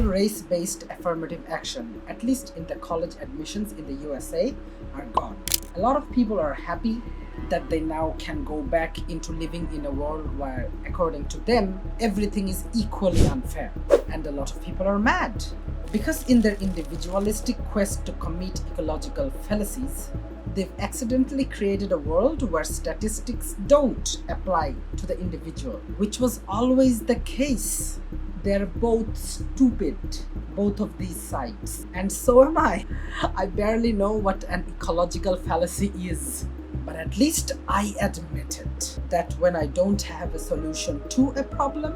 all race-based affirmative action, at least in the college admissions in the USA, are gone. A lot of people are happy that they now can go back into living in a world where, according to them, everything is equally unfair. And a lot of people are mad because in their individualistic quest to commit ecological fallacies, they've accidentally created a world where statistics don't apply to the individual, which was always the case. They're both stupid, both of these sides. And so am I. I barely know what an ecological fallacy is. But at least I admit it, that when I don't have a solution to a problem,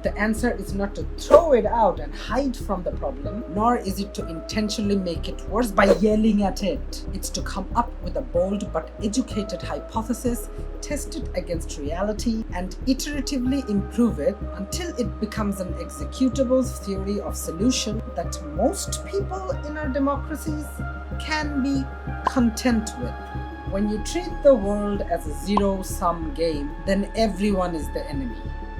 the answer is not to throw it out and hide from the problem, nor is it to intentionally make it worse by yelling at it. It's to come up with a bold but educated hypothesis, test it against reality, and iteratively improve it until it becomes an executable theory of solution that most people in our democracies can be content with. When you treat the world as a zero-sum game, then everyone is the enemy.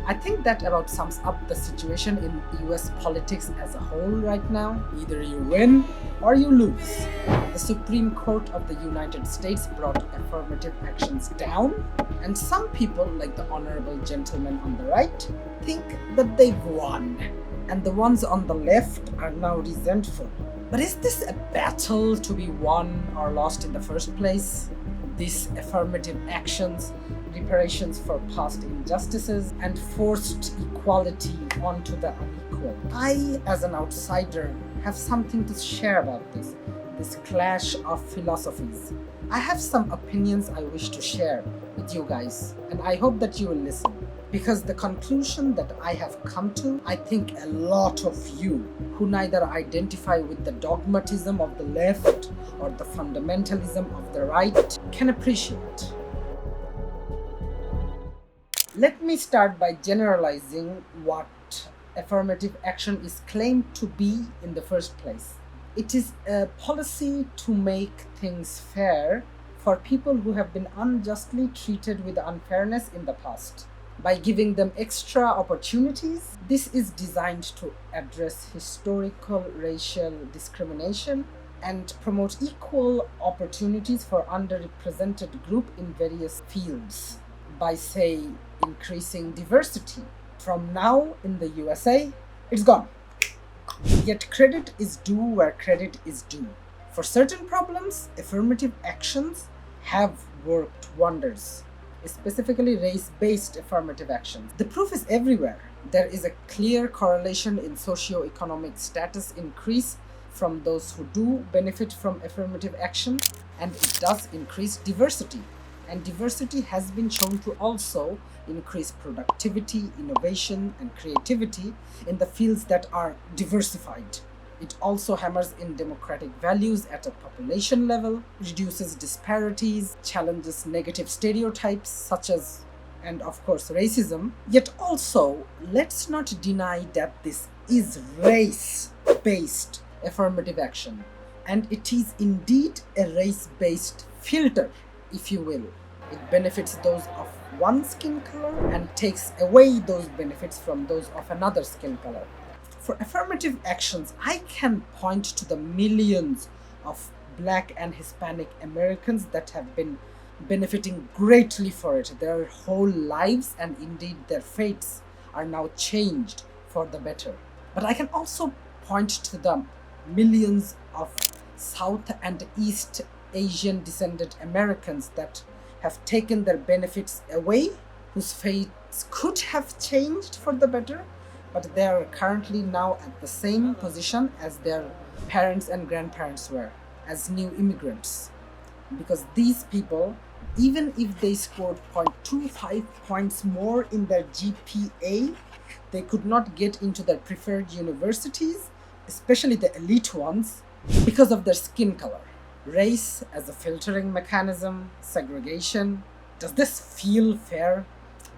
I think that about sums up the situation in US politics as a whole right now. Either you win or you lose. The Supreme Court of the United States brought affirmative actions down, and some people, like the honorable gentleman on the right, think that they've won, and the ones on the left are now resentful. But is this a battle to be won or lost in the first place? These affirmative actions, reparations for past injustices, and forced equality onto the unequal. I, as an outsider, have something to share about this clash of philosophies. I have some opinions I wish to share with you guys, and I hope that you will listen. Because the conclusion that I have come to, I think a lot of you who neither identify with the dogmatism of the left or the fundamentalism of the right can appreciate. Let me start by generalizing what affirmative action is claimed to be in the first place. It is a policy to make things fair for people who have been unjustly treated with unfairness in the past. By giving them extra opportunities, this is designed to address historical racial discrimination and promote equal opportunities for underrepresented groups in various fields by, say, increasing diversity. From now in the USA, it's gone. Yet credit is due where credit is due. For certain problems, affirmative actions have worked wonders. Specifically race-based affirmative actions. The proof is everywhere. There is a clear correlation in socio-economic status increase from those who do benefit from affirmative action, and it does increase diversity. And diversity has been shown to also increase productivity, innovation, and creativity in the fields that are diversified. It also hammers in democratic values at a population level, reduces disparities, challenges negative stereotypes such as, and of course, racism. Yet also, let's not deny that this is race-based affirmative action. And it is indeed a race-based filter, if you will. It benefits those of one skin color and takes away those benefits from those of another skin color. For affirmative actions, I can point to the millions of Black and Hispanic Americans that have been benefiting greatly for it. Their whole lives and indeed their fates are now changed for the better. But I can also point to the millions of South and East Asian descended Americans that have taken their benefits away, whose fates could have changed for the better, but they are currently now at the same position as their parents and grandparents were, as new immigrants. Because these people, even if they scored 0.25 points more in their GPA, they could not get into their preferred universities, especially the elite ones, because of their skin color. Race as a filtering mechanism, segregation. Does this feel fair?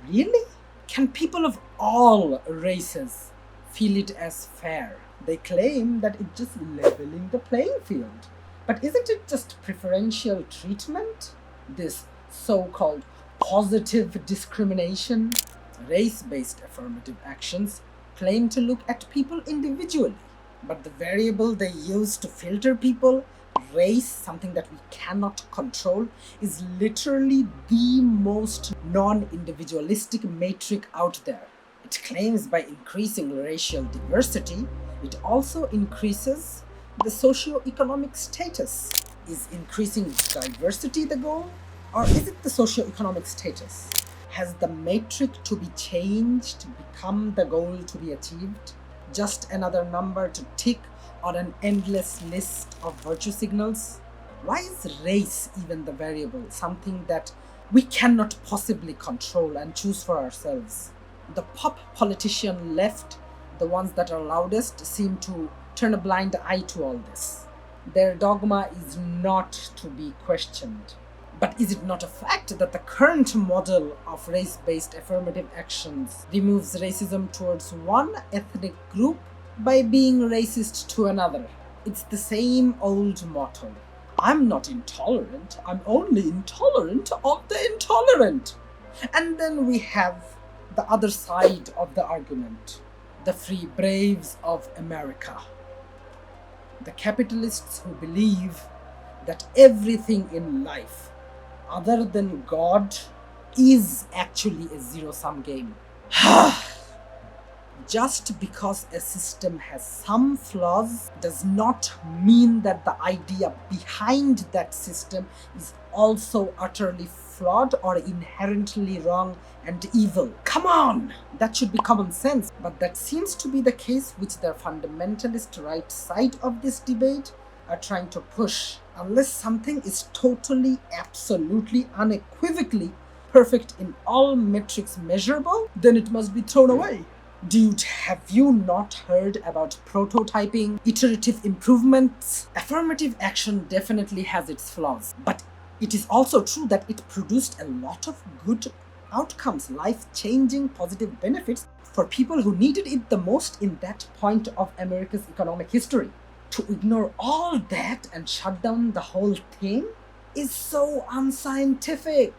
Really? Can people of all races feel it as fair? They claim that it's just leveling the playing field. But isn't it just preferential treatment? This so-called positive discrimination? Race-based affirmative actions claim to look at people individually. But the variable they use to filter people, race, something that we cannot control, is literally the most non-individualistic metric out there. It claims by increasing racial diversity, it also increases the socio-economic status. Is increasing diversity the goal? Or is it the socio-economic status? Has the metric to be changed become the goal to be achieved? Just another number to tick on an endless list of virtue signals? Why is race even the variable, something that we cannot possibly control and choose for ourselves? The pop politician left, the ones that are loudest, seem to turn a blind eye to all this. Their dogma is not to be questioned. But is it not a fact that the current model of race-based affirmative actions removes racism towards one ethnic group by being racist to another? It's the same old motto. I'm not intolerant, I'm only intolerant of the intolerant. And then we have the other side of the argument, the free braves of America. The capitalists who believe that everything in life other than God is actually a zero-sum game. Just because a system has some flaws does not mean that the idea behind that system is also utterly flawed or inherently wrong and evil. Come on! That should be common sense, but that seems to be the case which the fundamentalist right side of this debate are trying to push. Unless something is totally, absolutely, unequivocally perfect in all metrics measurable, then it must be thrown away. Dude, have you not heard about prototyping, iterative improvements? Affirmative action definitely has its flaws, but it is also true that it produced a lot of good outcomes, life-changing positive benefits for people who needed it the most in that point of America's economic history. To ignore all that and shut down the whole thing is so unscientific.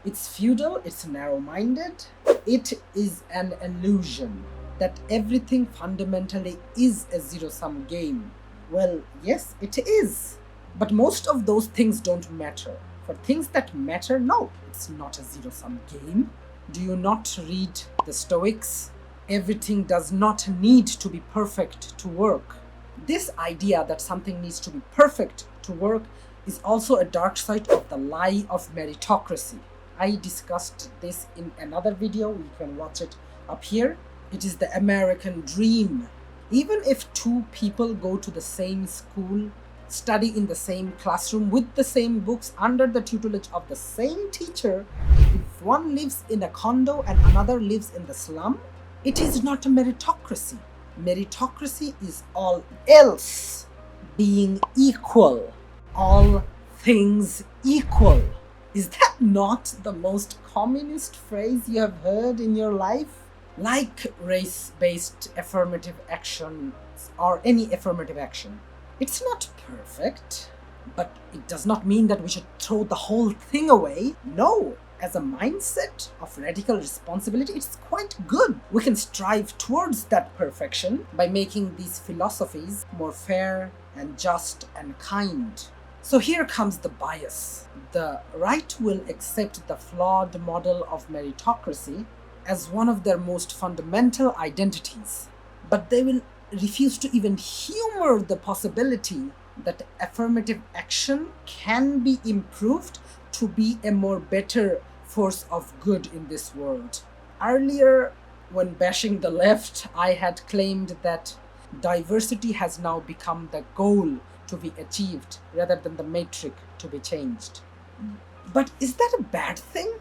It's feudal, it's narrow-minded, it is an illusion that everything fundamentally is a zero-sum game. Well, yes, it is. But most of those things don't matter. For things that matter, no, it's not a zero-sum game. Do you not read the Stoics? Everything does not need to be perfect to work. This idea that something needs to be perfect to work is also a dark side of the lie of meritocracy. I discussed this in another video, you can watch it up here. It is the American dream. Even if two people go to the same school, study in the same classroom with the same books under the tutelage of the same teacher, if one lives in a condo and another lives in the slum, it is not a meritocracy. Meritocracy is all else being equal, all things equal. Is that not the most communist phrase you have heard in your life? Like race-based affirmative action or any affirmative action, it's not perfect, but it does not mean that we should throw the whole thing away. No. As a mindset of radical responsibility, it's quite good. We can strive towards that perfection by making these philosophies more fair and just and kind. So here comes the bias. The right will accept the flawed model of meritocracy as one of their most fundamental identities, but they will refuse to even humor the possibility that affirmative action can be improved to be a more better force of good in this world. Earlier, when bashing the left, I had claimed that diversity has now become the goal to be achieved rather than the metric to be changed. But is that a bad thing?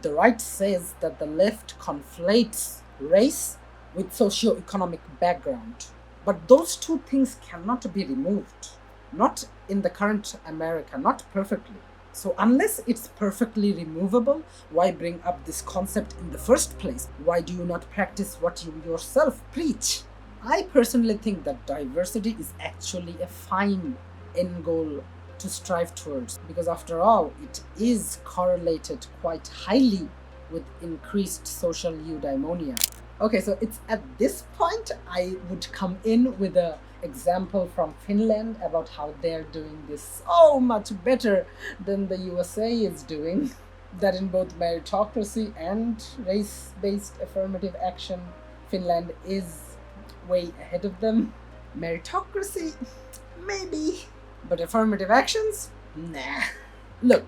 The right says that the left conflates race with socio-economic background. But those two things cannot be removed. Not in the current America, not perfectly. So unless it's perfectly removable, why bring up this concept in the first place? Why do you not practice what you yourself preach? I personally think that diversity is actually a fine end goal to strive towards, because after all, it is correlated quite highly with increased social eudaimonia. Okay, so it's at this point I would come in with a example from Finland about how they're doing this so much better than the USA is doing. That in both meritocracy and race-based affirmative action, Finland is way ahead of them. Meritocracy, maybe, but affirmative actions, nah. Look,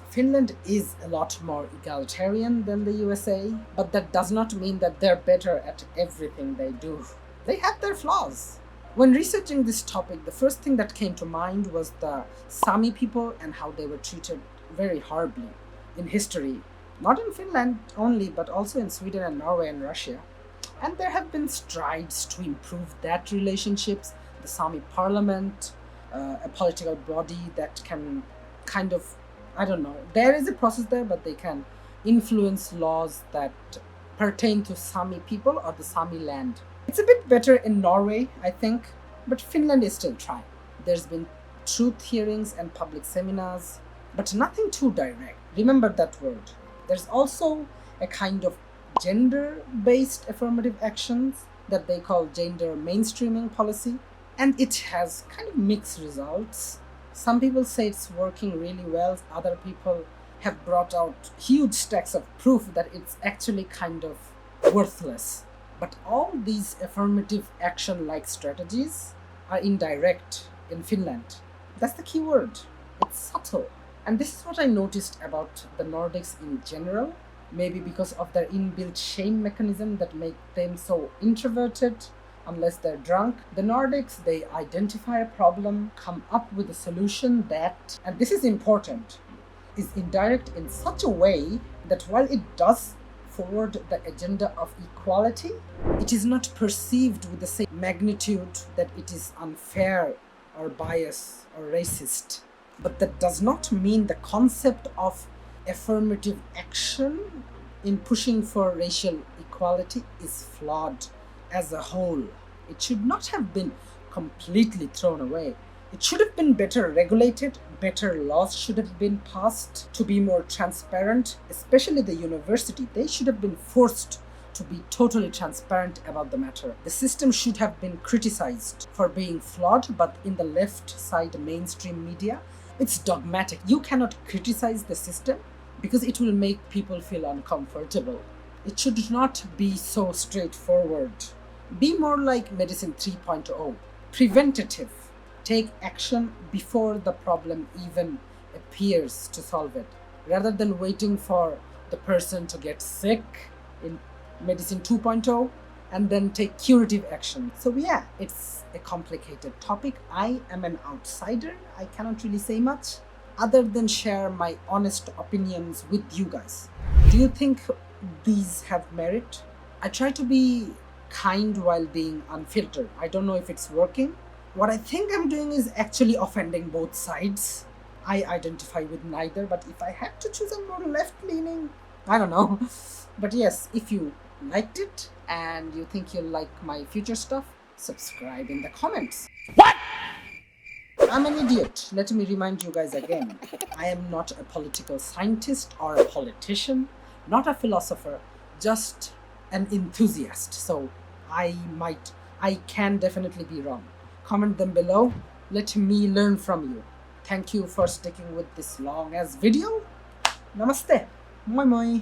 Finland is a lot more egalitarian than the USA, but that does not mean that they're better at everything they do. They have their flaws. When researching this topic, the first thing that came to mind was the Sami people and how they were treated very horribly in history. Not in Finland only, but also in Sweden and Norway and Russia. And there have been strides to improve that relationships. The Sami parliament, a political body that can kind of, I don't know, there is a process there, but they can influence laws that pertain to Sami people or the Sami land. It's a bit better in Norway, I think, but Finland is still trying. There's been truth hearings and public seminars, but nothing too direct. Remember that word. There's also a kind of gender-based affirmative actions that they call gender mainstreaming policy, and it has kind of mixed results. Some people say it's working really well, other people have brought out huge stacks of proof that it's actually kind of worthless. But all these affirmative action-like strategies are indirect in Finland. That's the key word. It's subtle. And this is what I noticed about the Nordics in general. Maybe because of their inbuilt shame mechanism that make them so introverted unless they're drunk. The Nordics, they identify a problem, come up with a solution that, and this is important, is indirect in such a way that while it does forward the agenda of equality, it is not perceived with the same magnitude that it is unfair or biased or racist. But that does not mean the concept of affirmative action in pushing for racial equality is flawed as a whole. It should not have been completely thrown away. It should have been better regulated, better laws should have been passed to be more transparent, especially the university. They should have been forced to be totally transparent about the matter. The system should have been criticized for being flawed, but in the left side mainstream media, it's dogmatic. You cannot criticize the system because it will make people feel uncomfortable. It should not be so straightforward. Be more like Medicine 3.0. Preventative. Take action before the problem even appears to solve it, rather than waiting for the person to get sick in Medicine 2.0 and then take curative action. So yeah, it's a complicated topic. I am an outsider. I cannot really say much other than share my honest opinions with you guys. Do you think these have merit? I try to be kind while being unfiltered. I don't know if it's working. What I think I'm doing is actually offending both sides. I identify with neither, but if I had to choose, I'm more left-leaning. I don't know. But yes, if you liked it and you think you'll like my future stuff, subscribe in the comments. What? I'm an idiot. Let me remind you guys again. I am not a political scientist or a politician, not a philosopher, just an enthusiast. So I can definitely be wrong. Comment them below. Let me learn from you. Thank you for sticking with this long ass video. Namaste. Moi moi.